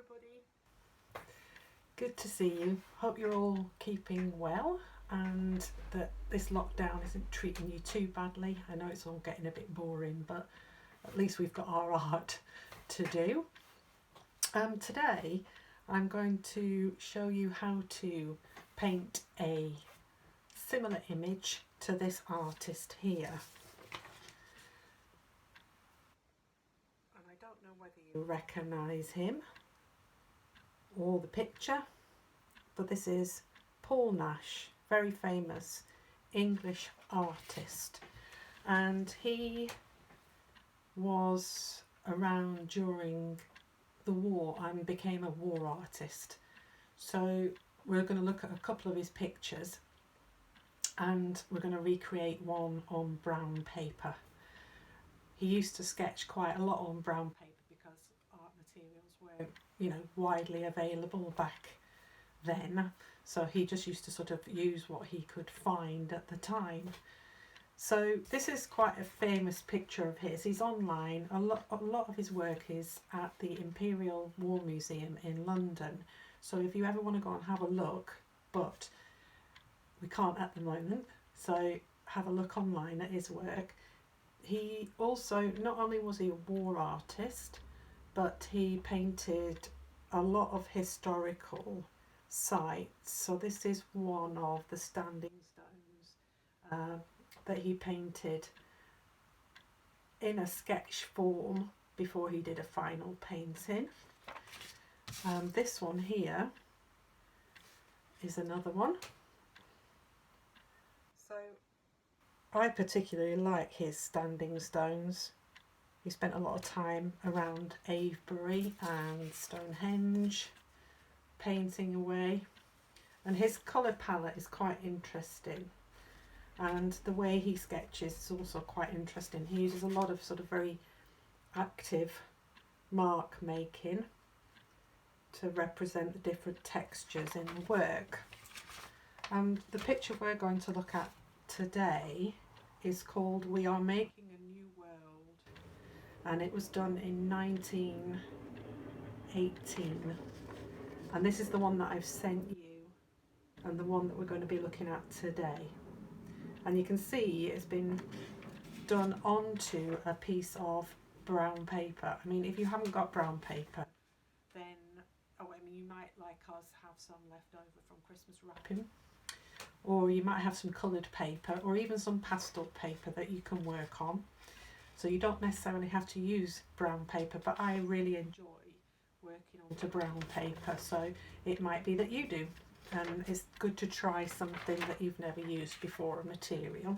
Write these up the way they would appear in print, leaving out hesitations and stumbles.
everybody. Good to see you. Hope you're all keeping well and that this lockdown isn't treating you too badly. I know it's all getting a bit boring, but at least we've got our art to do. Today I'm going to show you how to paint a similar image to this artist here. And I don't know whether you recognise him or the picture, but this is Paul Nash, very famous English artist, and he was around during the war and became a war artist. So we're going to look at a couple of his pictures and we're going to recreate one on brown paper. He used to sketch quite a lot on brown paper because art materials were, widely available back then. So he just used to sort of use what he could find at the time. So this is quite a famous picture of his. He's online. A lot of his work is at the Imperial War Museum in London. So if you ever want to go and have a look, but we can't at the moment, so have a look online at his work. He also, not only was he a war artist, but he painted a lot of historical sites. So this is one of the standing stones that he painted in a sketch form before he did a final painting. This one here is another one. So I particularly like his standing stones. He spent a lot of time around Avebury and Stonehenge painting away, and his colour palette is quite interesting, and the way he sketches is also quite interesting. He uses a lot of sort of very active mark making to represent the different textures in the work. And the picture we're going to look at today is called We Are Making a New World, and it was done in 1918, and this is the one that I've sent you and the one that we're going to be looking at today. And you can see it's been done onto a piece of brown paper. I mean, if you haven't got brown paper, then you might, like us, have some left over from Christmas wrapping, or you might have some coloured paper or even some pastel paper that you can work on. So you don't necessarily have to use brown paper, but I really enjoy working onto brown paper, so it might be that you do, and it's good to try something that you've never used before, a material.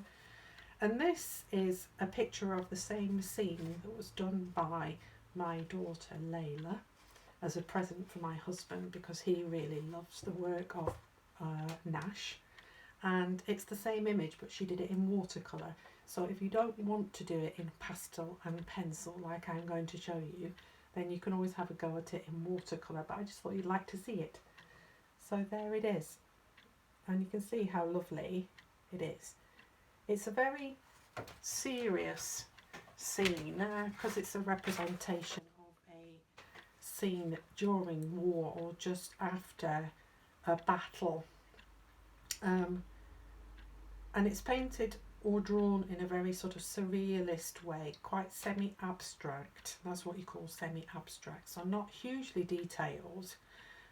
And this is a picture of the same scene that was done by my daughter Layla as a present for my husband, because he really loves the work of Nash. And it's the same image, but she did it in watercolour. So if you don't want to do it in pastel and pencil like I'm going to show you, then you can always have a go at it in watercolour, but I just thought you'd like to see it. So there it is, and you can see how lovely it is. It's a very serious scene because it's a representation of a scene during war or just after a battle. And it's painted or drawn in a very sort of surrealist way, quite semi-abstract. That's what you call semi-abstract. So not hugely detailed,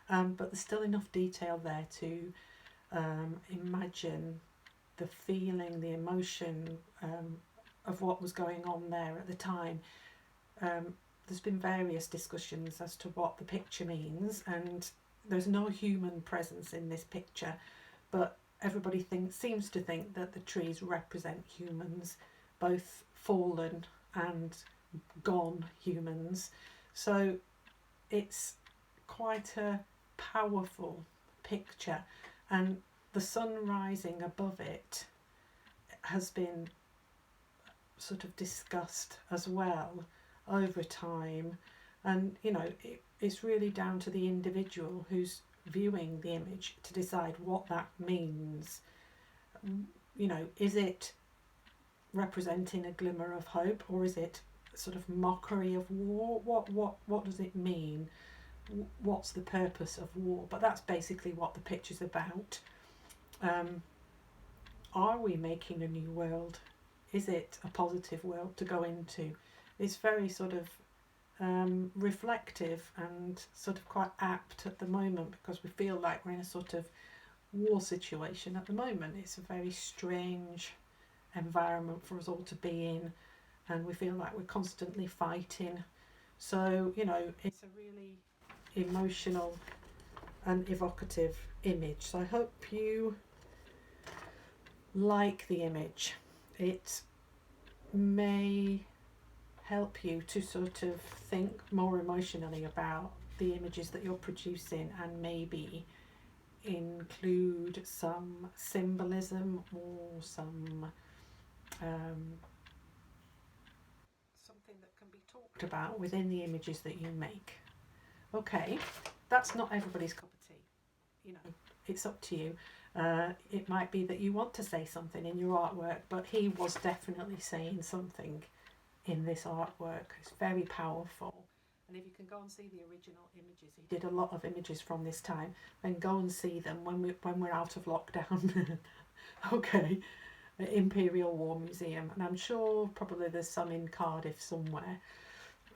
but there's still enough detail there to imagine the feeling, the emotion of what was going on there at the time. There's been various discussions as to what the picture means, and there's no human presence in this picture, but everybody seems to think that the trees represent humans, both fallen and gone humans. So it's quite a powerful picture, and the sun rising above it has been sort of discussed as well over time, and it's really down to the individual who's viewing the image to decide what that means. Is it representing a glimmer of hope, or is it sort of mockery of war? What does it mean? what's the purpose of war, but that's basically what the picture's about. Are we making a new world? Is it a positive world to go into? It's very sort of reflective and sort of quite apt at the moment, because we feel like we're in a sort of war situation at the moment. It's a very strange environment for us all to be in, and we feel like we're constantly fighting. So, you know, it's a really emotional and evocative image. So I hope you like the image. It may help you to sort of think more emotionally about the images that you're producing, and maybe include some symbolism or something that can be talked about within the images that you make. Okay, that's not everybody's cup of tea. You know, it's up to you. It might be that you want to say something in your artwork, but he was definitely saying something in this artwork. It's very powerful. And if you can go and see the original images, he did a lot of images from this time, then go and see them when we're out of lockdown. Okay, at Imperial War Museum, and I'm sure probably there's some in Cardiff somewhere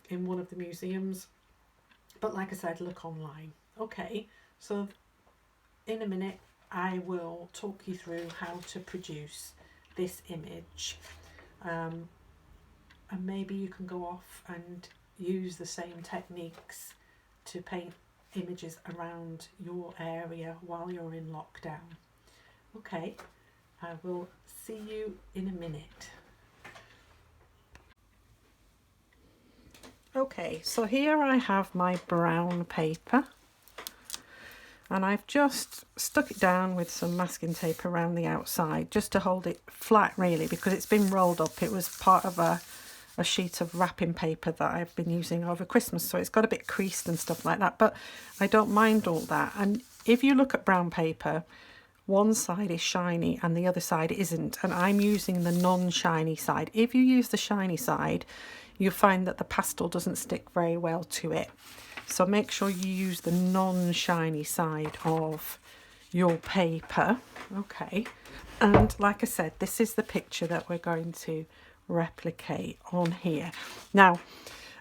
in one of the museums, but like I said, look online. Okay, so in a minute I will talk you through how to produce this image, and maybe you can go off and use the same techniques to paint images around your area while you're in lockdown. Okay, I will see you in a minute. Okay, so here I have my brown paper, and I've just stuck it down with some masking tape around the outside just to hold it flat, really, because it's been rolled up. It was part of a sheet of wrapping paper that I've been using over Christmas, so it's got a bit creased and stuff like that, but I don't mind all that. And if you look at brown paper, one side is shiny and the other side isn't, and I'm using the non-shiny side. If you use the shiny side, you'll find that the pastel doesn't stick very well to it. So make sure you use the non-shiny side of your paper. Okay, and like I said, this is the picture that we're going to replicate on here. Now,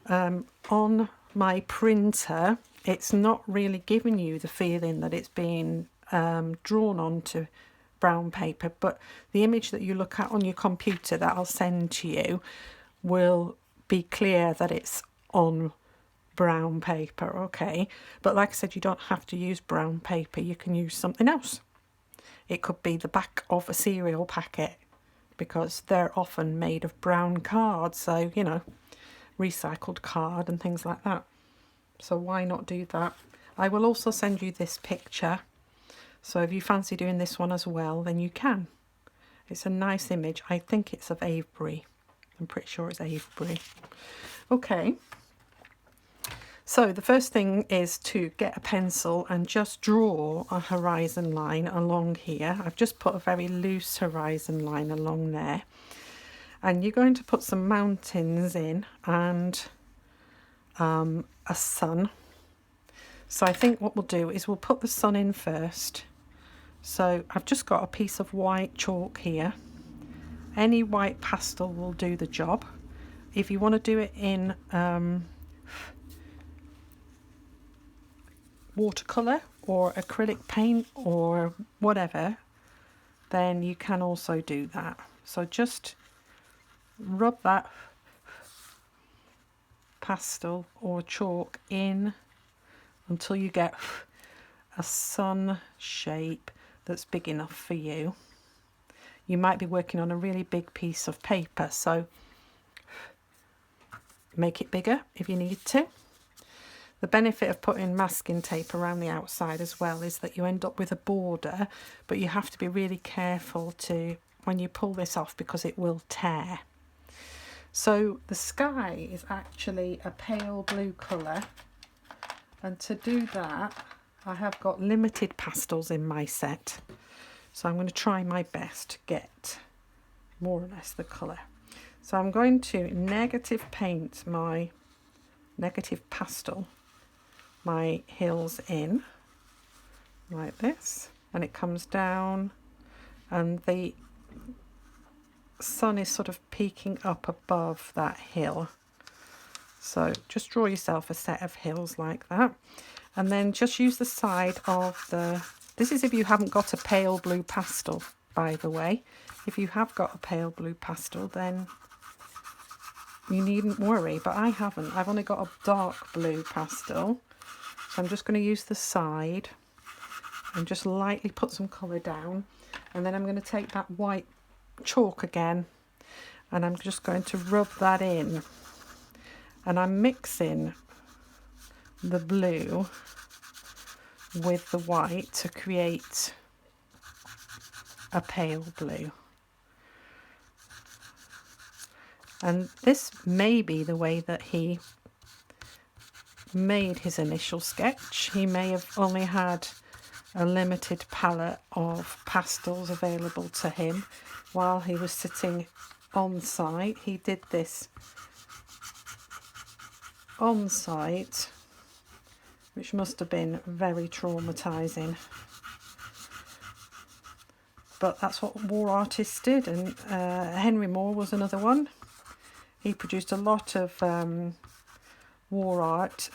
on my printer, it's not really giving you the feeling that it's being drawn onto brown paper, but the image that you look at on your computer that I'll send to you will be clear that it's on brown paper. Okay, but like I said, you don't have to use brown paper. You can use something else. It could be the back of a cereal packet, because they're often made of brown card, so you know, recycled card and things like that. So why not do that? I will also send you this picture, so if you fancy doing this one as well, then you can. It's a nice image. I think it's of Avebury. I'm pretty sure it's Avebury. Okay, so the first thing is to get a pencil and just draw a horizon line along here. I've just put a very loose horizon line along there, and you're going to put some mountains in and a sun. So I think what we'll do is we'll put the sun in first. So I've just got a piece of white chalk here. Any white pastel will do the job. If you want to do it in watercolour or acrylic paint or whatever, then you can also do that. So just rub that pastel or chalk in until you get a sun shape that's big enough for you. You might be working on a really big piece of paper, so make it bigger if you need to. The benefit of putting masking tape around the outside as well is that you end up with a border, but you have to be really careful when you pull this off, because it will tear. So the sky is actually a pale blue colour, and to do that I have got limited pastels in my set, so I'm going to try my best to get more or less the colour. So I'm going to negative paint my negative pastel my hills in like this, and it comes down, and the sun is sort of peeking up above that hill. So just draw yourself a set of hills like that, and then just use the side of the, this is if you haven't got a pale blue pastel, by the way. If you have got a pale blue pastel, then you needn't worry, but I haven't. I've only got a dark blue pastel, so I'm just going to use the side and just lightly put some colour down, and then I'm going to take that white chalk again, and I'm just going to rub that in, and I'm mixing the blue with the white to create a pale blue. And this may be the way that he made his initial sketch. He may have only had a limited palette of pastels available to him while he was sitting on site. He did this on site, which must have been very traumatizing. But that's what war artists did, and Henry Moore was another one. He produced a lot of war art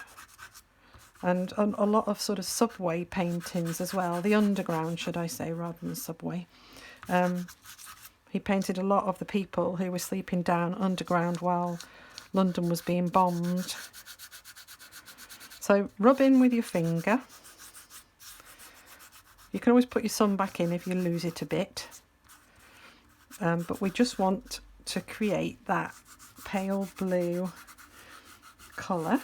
and a lot of sort of subway paintings as well. The underground, should I say, rather than subway. He painted a lot of the people who were sleeping down underground while London was being bombed. So rub in with your finger. You can always put your sun back in if you lose it a bit. But we just want to create that pale blue colour.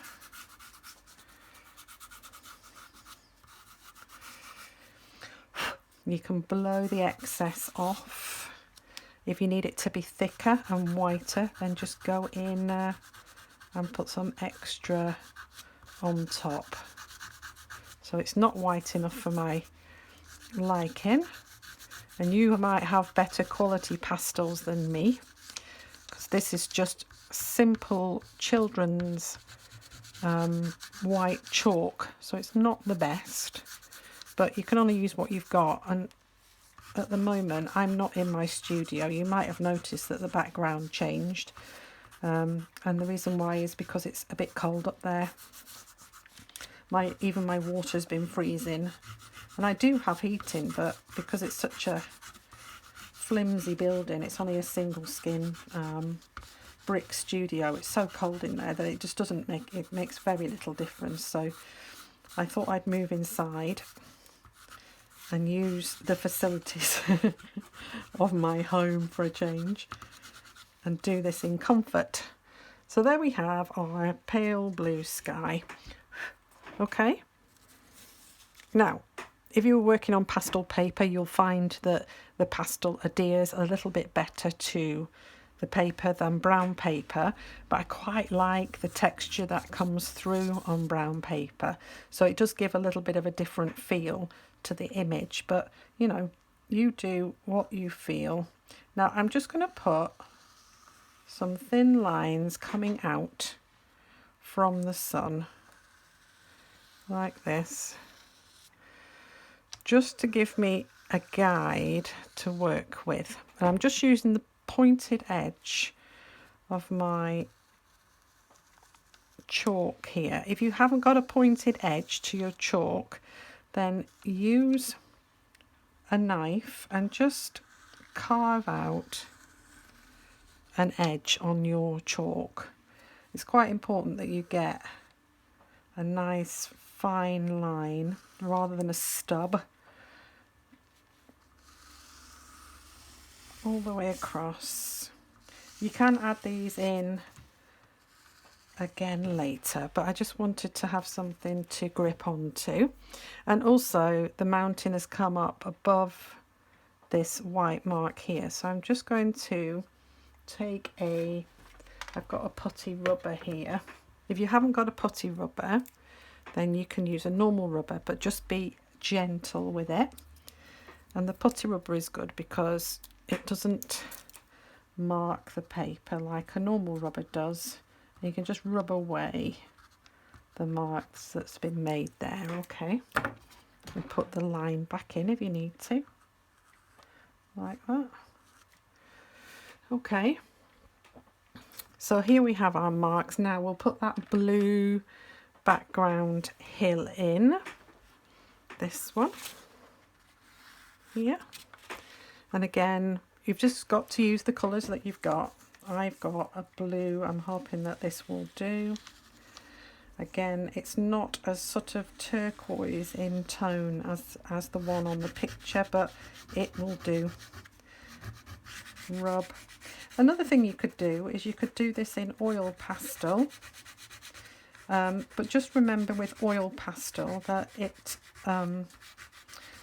You can blow the excess off. If you need it to be thicker and whiter, then just go in and put some extra on top. So it's not white enough for my liking, and you might have better quality pastels than me, because this is just simple children's white chalk, so it's not the best, but you can only use what you've got. And at the moment I'm not in my studio. You might have noticed that the background changed, and the reason why is because it's a bit cold up there. Even my water's been freezing, and I do have heating, but because it's such a flimsy building, it's only a single skin brick studio, it's so cold in there that it just doesn't make, it makes very little difference. So I thought I'd move inside and use the facilities of my home for a change and do this in comfort. So there we have our pale blue sky. Okay, now if you're working on pastel paper, you'll find that the pastel adheres a little bit better to the paper than brown paper, but I quite like the texture that comes through on brown paper, so it does give a little bit of a different feel to the image. But you know, you do what you feel. Now I'm just going to put some thin lines coming out from the sun like this, just to give me a guide to work with. And I'm just using the pointed edge of my chalk here. If you haven't got a pointed edge to your chalk, then use a knife and just carve out an edge on your chalk. It's quite important that you get a nice fine line rather than a stub all the way across. You can add these in again later, but I just wanted to have something to grip onto. And also the mountain has come up above this white mark here, so I'm just going to take I've got a putty rubber here. If you haven't got a putty rubber, then you can use a normal rubber, but just be gentle with it. And the putty rubber is good because it doesn't mark the paper like a normal rubber does. You can just rub away the marks that's been made there. Okay, and put the line back in if you need to, like that. Okay, so here we have our marks. Now we'll put that blue background hill in, this one here, and again you've just got to use the colours that you've got. I've got a blue, I'm hoping that this will do. Again, it's not as sort of turquoise in tone as the one on the picture, but it will do. Rub. Another thing you could do is you could do this in oil pastel, but just remember with oil pastel that it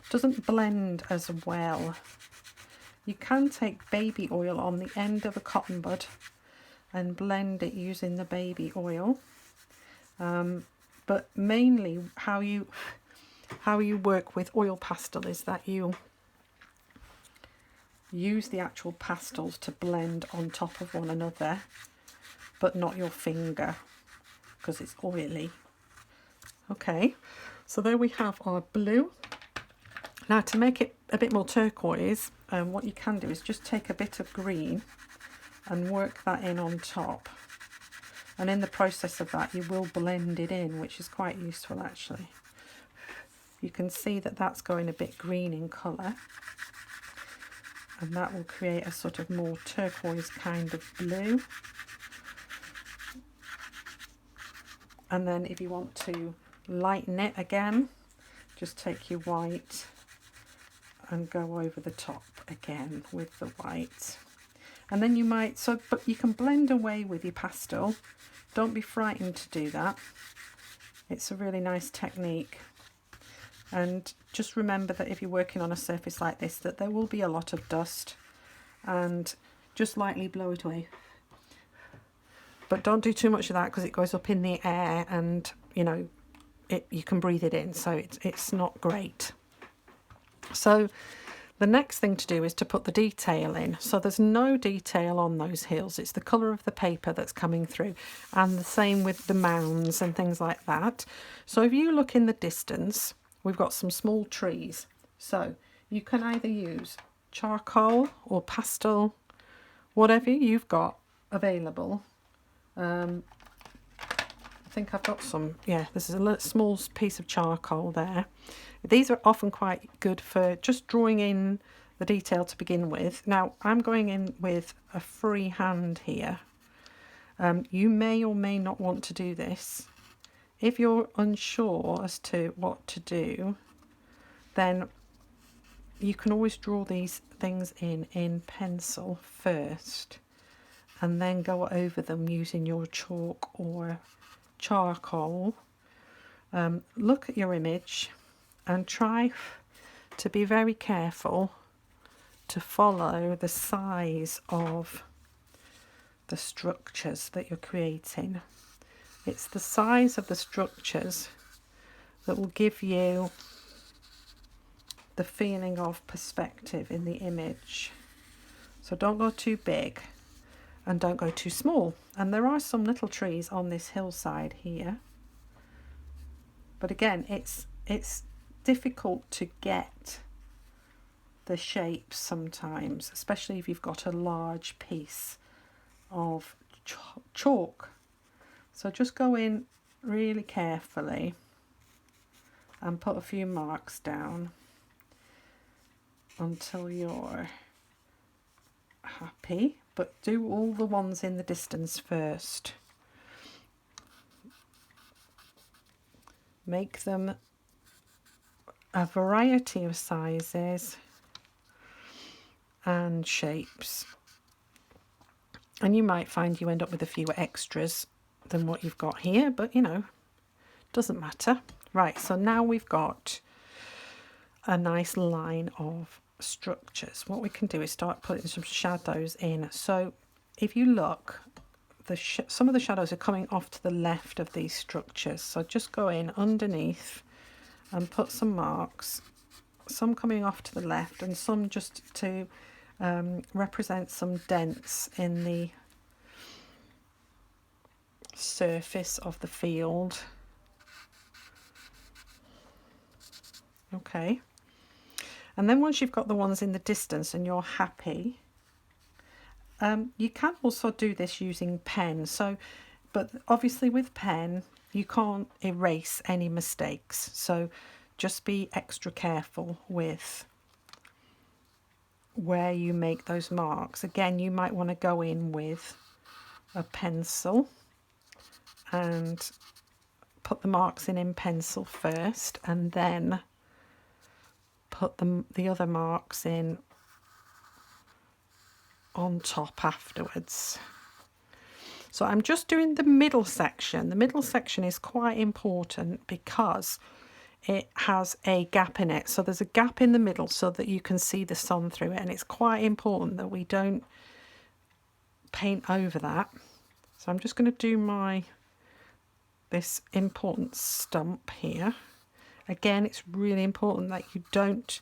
doesn't blend as well. You can take baby oil on the end of a cotton bud and blend it using the baby oil. But mainly how you work with oil pastel is that you use the actual pastels to blend on top of one another, but not your finger because it's oily. Okay, so there we have our blue. Now to make it a bit more turquoise, what you can do is just take a bit of green and work that in on top. And in the process of that, you will blend it in, which is quite useful actually. You can see that that's going a bit green in colour. And that will create a sort of more turquoise kind of blue. And then if you want to lighten it again, just take your white and go over the top again with the white. And then you might, but you can blend away with your pastel. Don't be frightened to do that. It's a really nice technique. And just remember that if you're working on a surface like this, that there will be a lot of dust, and just lightly blow it away. But don't do too much of that because it goes up in the air and, you know, you can breathe it in, so it's not great. So the next thing to do is to put the detail in. So there's no detail on those hills. It's the colour of the paper that's coming through, and the same with the mounds and things like that. So if you look in the distance, we've got some small trees. So you can either use charcoal or pastel, whatever you've got available. I think I've got some, yeah, this is a small piece of charcoal there. These are often quite good for just drawing in the detail to begin with. Now I'm going in with a free hand here. You may or may not want to do this. If you're unsure as to what to do, then you can always draw these things in pencil first and then go over them using your chalk or charcoal. Look at your image and try to be very careful to follow the size of the structures that you're creating. It's the size of the structures that will give you the feeling of perspective in the image. So don't go too big and don't go too small. And there are some little trees on this hillside here. But again, it's difficult to get the shapes sometimes, especially if you've got a large piece of chalk. So just go in really carefully and put a few marks down until you're happy, but do all the ones in the distance first. Make them a variety of sizes and shapes, and you might find you end up with a few extras than what you've got here, but you know, doesn't matter. Right, so now we've got a nice line of structures. What we can do is start putting some shadows in. So if you look, some of the shadows are coming off to the left of these structures, so just go in underneath and put some marks, some coming off to the left and some just to represent some dents in the surface of the field. Okay. And then once you've got the ones in the distance and you're happy, you can also do this using pen. So, but obviously with pen, you can't erase any mistakes. So just be extra careful with where you make those marks. Again, you might want to go in with a pencil and put the marks in pencil first, and then put the other marks in on top afterwards. So I'm just doing the middle section. The middle section is quite important because it has a gap in it. So there's a gap in the middle so that you can see the sun through it, and it's quite important that we don't paint over that. So I'm just going to do this important stump here. Again, it's really important that you don't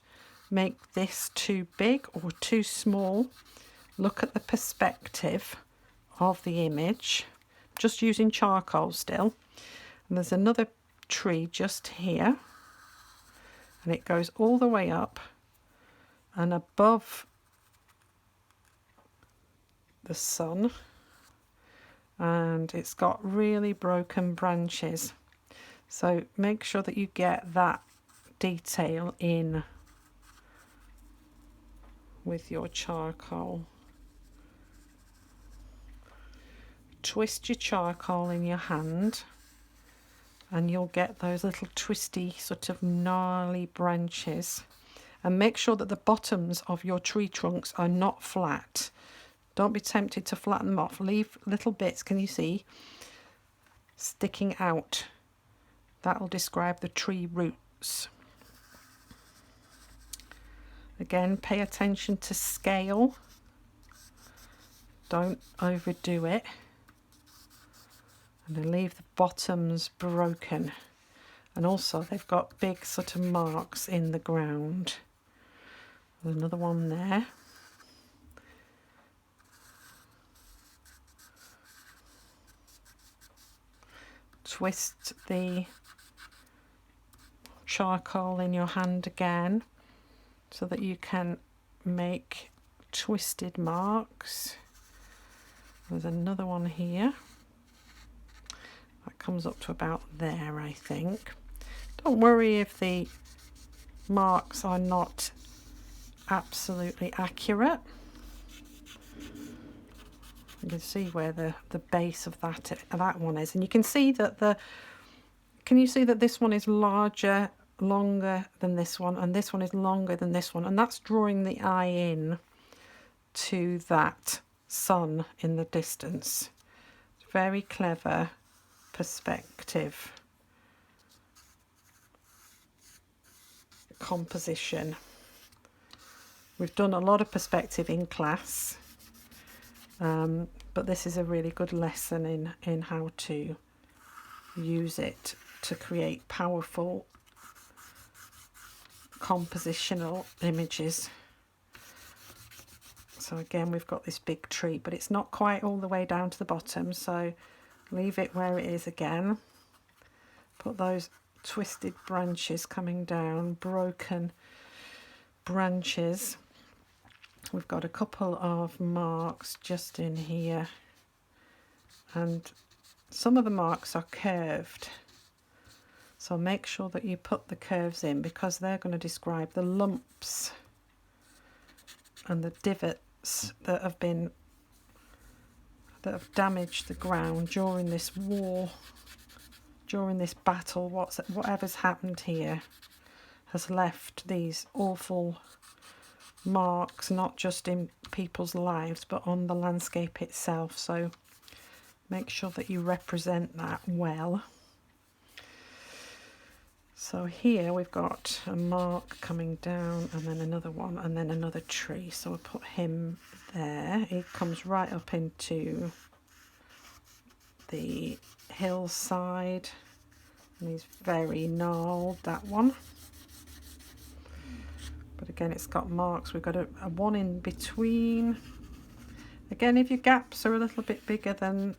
make this too big or too small. Look at the perspective of the image, just using charcoal still. And there's another tree just here, and it goes all the way up and above the sun, and it's got really broken branches. So make sure that you get that detail in with your charcoal. Twist your charcoal in your hand and you'll get those little twisty sort of gnarly branches. And make sure that the bottoms of your tree trunks are not flat. Don't be tempted to flatten them off. Leave little bits, can you see, sticking out. That'll describe the tree roots. Again, pay attention to scale. Don't overdo it. And then leave the bottoms broken. And also they've got big sort of marks in the ground. There's another one there. Twist the charcoal in your hand again so that you can make twisted marks. There's another one here that comes up to about there, I think. Don't worry if the marks are not absolutely accurate. You can see where the base of that one is, and you can see that can you see that this one is longer than this one, and this one is longer than this one, and that's drawing the eye in to that sun in the distance. Very clever perspective composition. We've done a lot of perspective in class, but this is a really good lesson in how to use it to create powerful compositional images. So again, we've got this big tree, but it's not quite all the way down to the bottom, so leave it where it is again. Put those twisted branches coming down, broken branches. We've got a couple of marks just in here, and some of the marks are curved, so make sure that you put the curves in because they're going to describe the lumps and the divots that have damaged the ground during this war, during this battle. Whatever's happened here has left these awful marks, not just in people's lives but on the landscape itself. So make sure that you represent that well. So here we've got a mark coming down, and then another one, and then another tree. So we'll put him there. He comes right up into the hillside, and he's very gnarled, that one. But again, it's got marks. We've got a one in between. Again, if your gaps are a little bit bigger than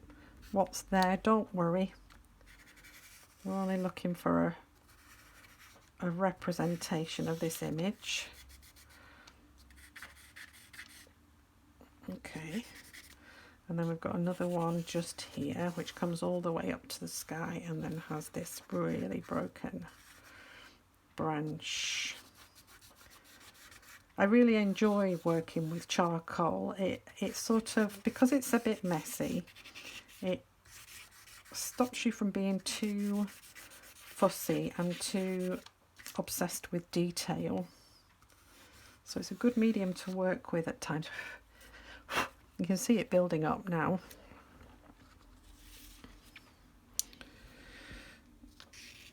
what's there, don't worry. We're only looking for a representation of this image. Okay, and then we've got another one just here which comes all the way up to the sky and then has this really broken branch. I really enjoy working with charcoal. It sort of, because it's a bit messy, it stops you from being too fussy and too obsessed with detail. So it's a good medium to work with at times. You can see it building up now.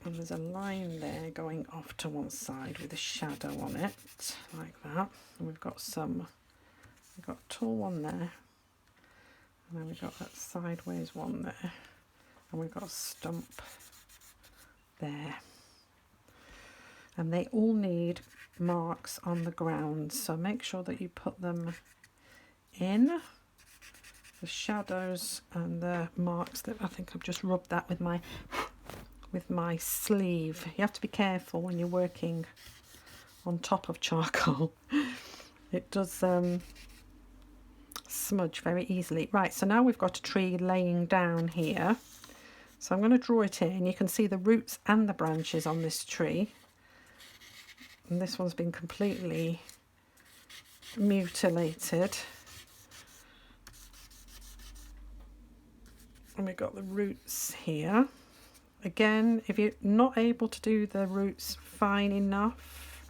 And there's a line there going off to one side with a shadow on it, like that. And we've got a tall one there. And then we've got that sideways one there. And we've got a stump there. And they all need marks on the ground, so make sure that you put them in. The shadows and the marks, that I think I've just rubbed that with my sleeve. You have to be careful when you're working on top of charcoal. It does smudge very easily. Right, so now we've got a tree laying down here. So I'm going to draw it in. You can see the roots and the branches on this tree. And this one's been completely mutilated. And we've got the roots here. Again, if you're not able to do the roots fine enough,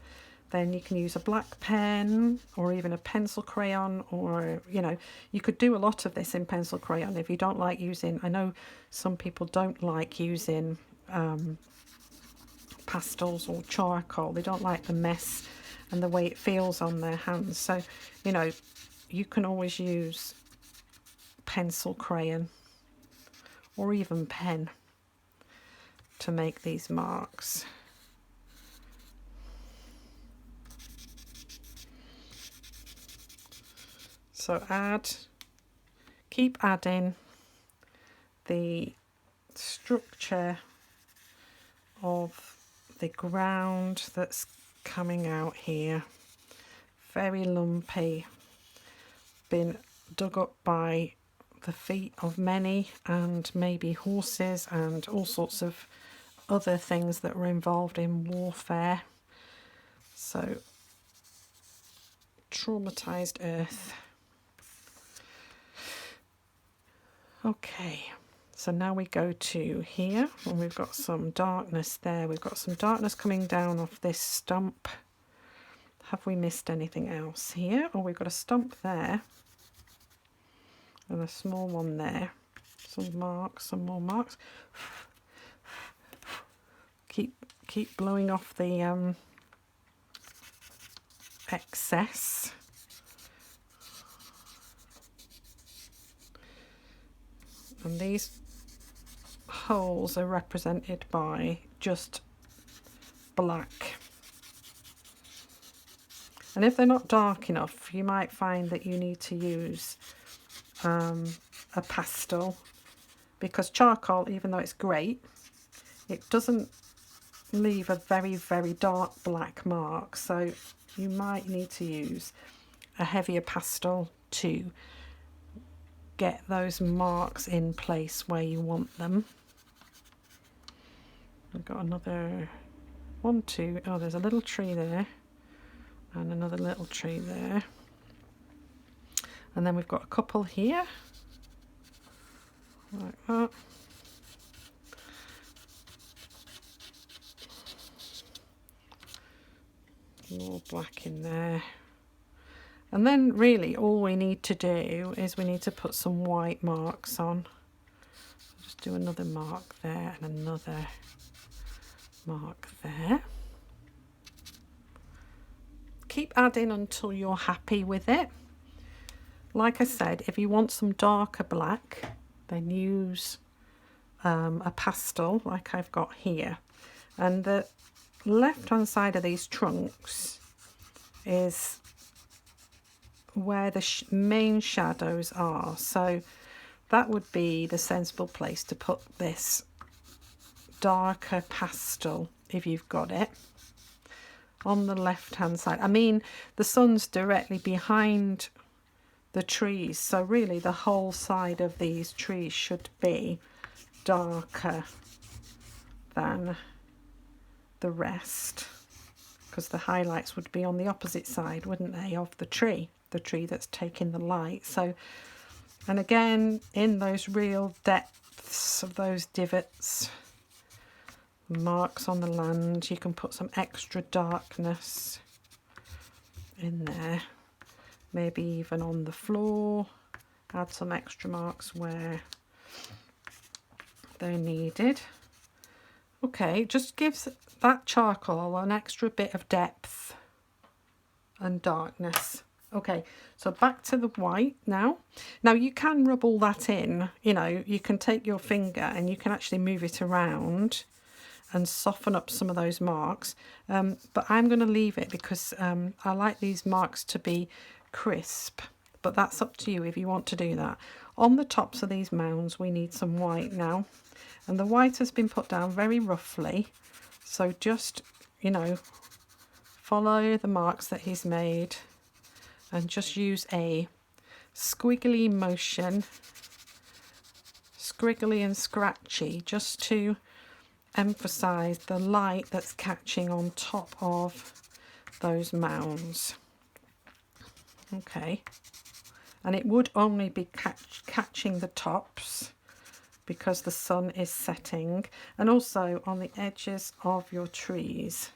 then you can use a black pen or even a pencil crayon, or, you know, you could do a lot of this in pencil crayon if you don't like using, I know some people don't like using pastels or charcoal. They don't like the mess and the way it feels on their hands. So, you know, you can always use pencil crayon or even pen to make these marks. So keep adding the structure of the ground that's coming out here. Very lumpy, been dug up by the feet of many, and maybe horses and all sorts of other things that were involved in warfare. So traumatized earth. Okay, so now we go to here, and we've got some darkness there. We've got some darkness coming down off this stump. Have we missed anything else here? Oh, we've got a stump there and a small one there. Some marks, some more marks. Keep blowing off the excess. And these holes are represented by just black. And if they're not dark enough, you might find that you need to use a pastel, because charcoal, even though it's great, it doesn't leave a very, very dark black mark. So you might need to use a heavier pastel to get those marks in place where you want them. I've got another one, two. Oh, there's a little tree there and another little tree there, and then we've got a couple here like that. More black in there. And then really all we need to do is we need to put some white marks on. So just do another mark there and another mark there. Keep adding until you're happy with it. Like I said, if you want some darker black, then use a pastel like I've got here. And the left hand side of these trunks is where the main shadows are, so that would be the sensible place to put this darker pastel if you've got it. on the left hand side. I mean, the sun's directly behind the trees, so really the whole side of these trees should be darker than the rest, because the highlights would be on the opposite side, wouldn't they, of the tree that's taking the light. So, and again, in those real depths of those divots, marks on the land, you can put some extra darkness in there, maybe even on the floor, add some extra marks where they're needed. Okay, just gives that charcoal an extra bit of depth and darkness. Okay, so back to the white now. Now you can rub all that in, you know, you can take your finger and you can actually move it around and soften up some of those marks, but I'm going to leave it because I like these marks to be crisp, but that's up to you if you want to do that. On the tops of these mounds we need some white now, and the white has been put down very roughly, so just, you know, follow the marks that he's made and just use a squiggly motion, scriggly and scratchy, just to emphasize the light that's catching on top of those mounds. Okay, and it would only be catching the tops because the sun is setting, and also on the edges of your trees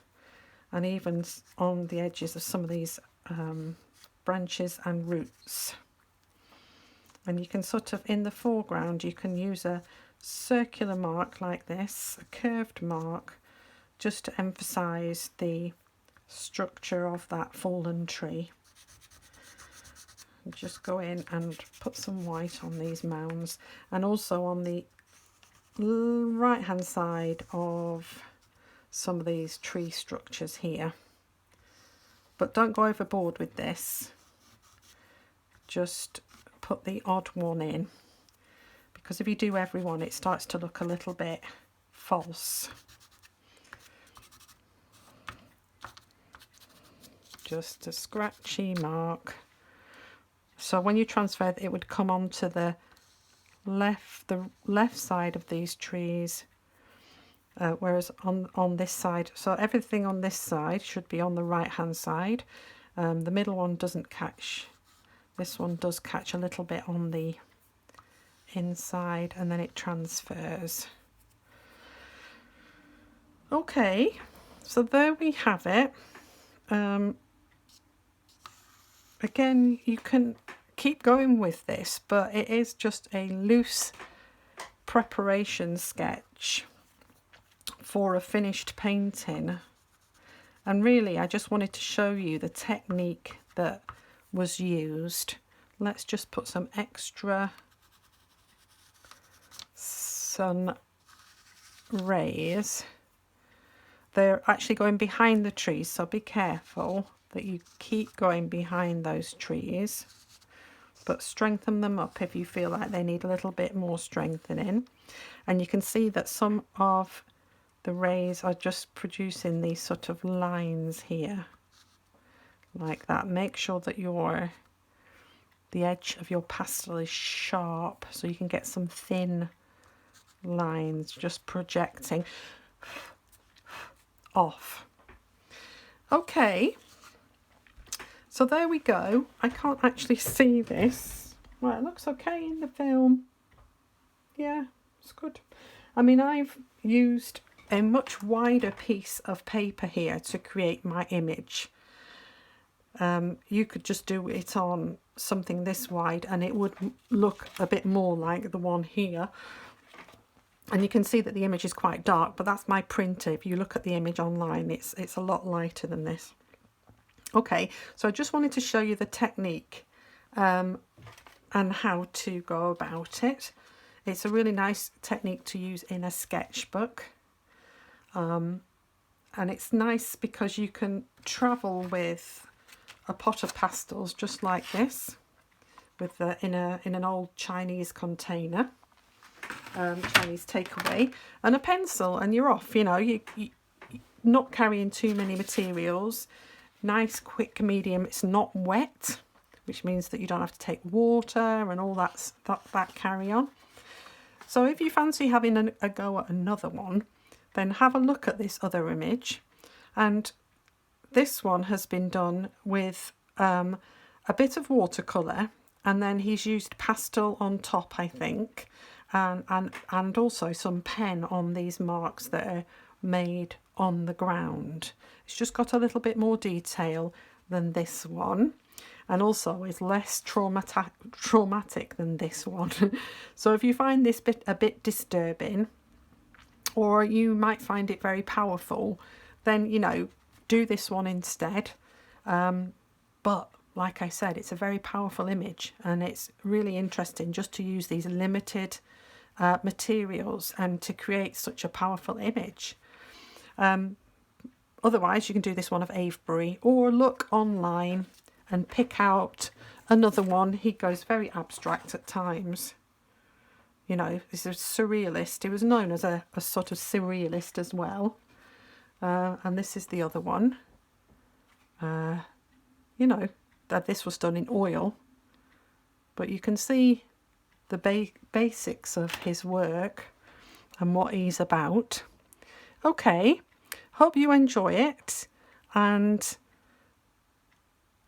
and even on the edges of some of these branches and roots. And you can sort of, in the foreground, you can use a circular mark like this, a curved mark, just to emphasize the structure of that fallen tree. And just go in and put some white on these mounds, and also on the right hand side of some of these tree structures here. But don't go overboard with this, just put the odd one in, because if you do everyone it starts to look a little bit false. Just a scratchy mark, so when you transfer it would come onto the left side of these trees, whereas on this side, so everything on this side should be on the right hand side. The middle one doesn't catch, this one does catch a little bit on the inside, and then it transfers. Okay, so there we have it. Again, you can keep going with this, but it is just a loose preparation sketch for a finished painting, and really I just wanted to show you the technique that was used. Let's just put some extra sun rays. They're actually going behind the trees, so be careful that you keep going behind those trees, but strengthen them up if you feel like they need a little bit more strengthening. And you can see that some of the rays are just producing these sort of lines here like that. Make sure that the edge of your pastel is sharp, so you can get some thin lines just projecting off. Okay, so there we go. I can't actually see this. Well, it looks okay in the film. Yeah, it's good. I mean, I've used a much wider piece of paper here to create my image. You could just do it on something this wide and it would look a bit more like the one here. And you can see that the image is quite dark, but that's my printer. If you look at the image online, it's a lot lighter than this. Okay, so I just wanted to show you the technique and how to go about it. It's a really nice technique to use in a sketchbook. And it's nice because you can travel with a pot of pastels just like this, with in an old Chinese container. Chinese takeaway, and a pencil, and you're off. You know, not carrying too many materials. Nice, quick, medium. It's not wet, which means that you don't have to take water and all that carry on. So if you fancy having a go at another one, then have a look at this other image. And this one has been done with a bit of watercolour, and then he's used pastel on top, I think, and also some pen on these marks that are made on the ground. It's just got a little bit more detail than this one, and also is less traumatic than this one. So if you find this bit a bit disturbing, or you might find it very powerful, then, you know, do this one instead. But like I said, it's a very powerful image, and it's really interesting just to use these limited materials and to create such a powerful image. Otherwise, you can do this one of Avebury, or look online and pick out another one. He goes very abstract at times. You know, he's a surrealist. He was known as a sort of surrealist as well. And this is the other one. You know, that this was done in oil. But you can see the basics of his work and what he's about. Okay, hope you enjoy it and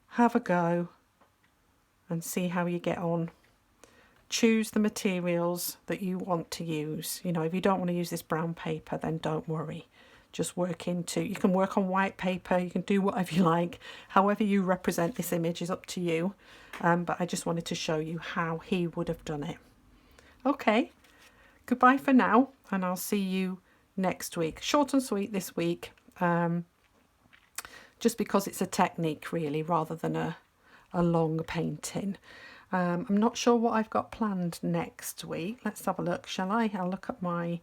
have a go and see how you get on. Choose the materials that you want to use. You know, if you don't want to use this brown paper, then don't worry. Just work into, you can work on white paper, you can do whatever you like. However you represent this image is up to you. But I just wanted to show you how he would have done it. Okay, goodbye for now, and I'll see you next week. Short and sweet this week, just because it's a technique really, rather than a long painting. I'm not sure what I've got planned next week. Let's have a look, shall I? I'll look at my...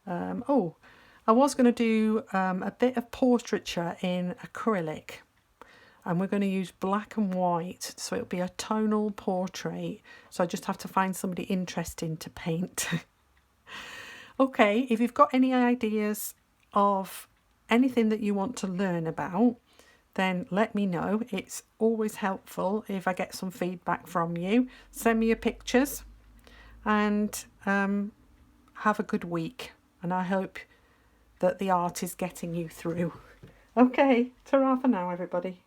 oh, I was going to do a bit of portraiture in acrylic. And we're going to use black and white, so it'll be a tonal portrait. So I just have to find somebody interesting to paint. Okay, if you've got any ideas of anything that you want to learn about, then let me know. It's always helpful if I get some feedback from you. Send me your pictures, and have a good week. And I hope that the art is getting you through. Okay, ta-ra for now, everybody.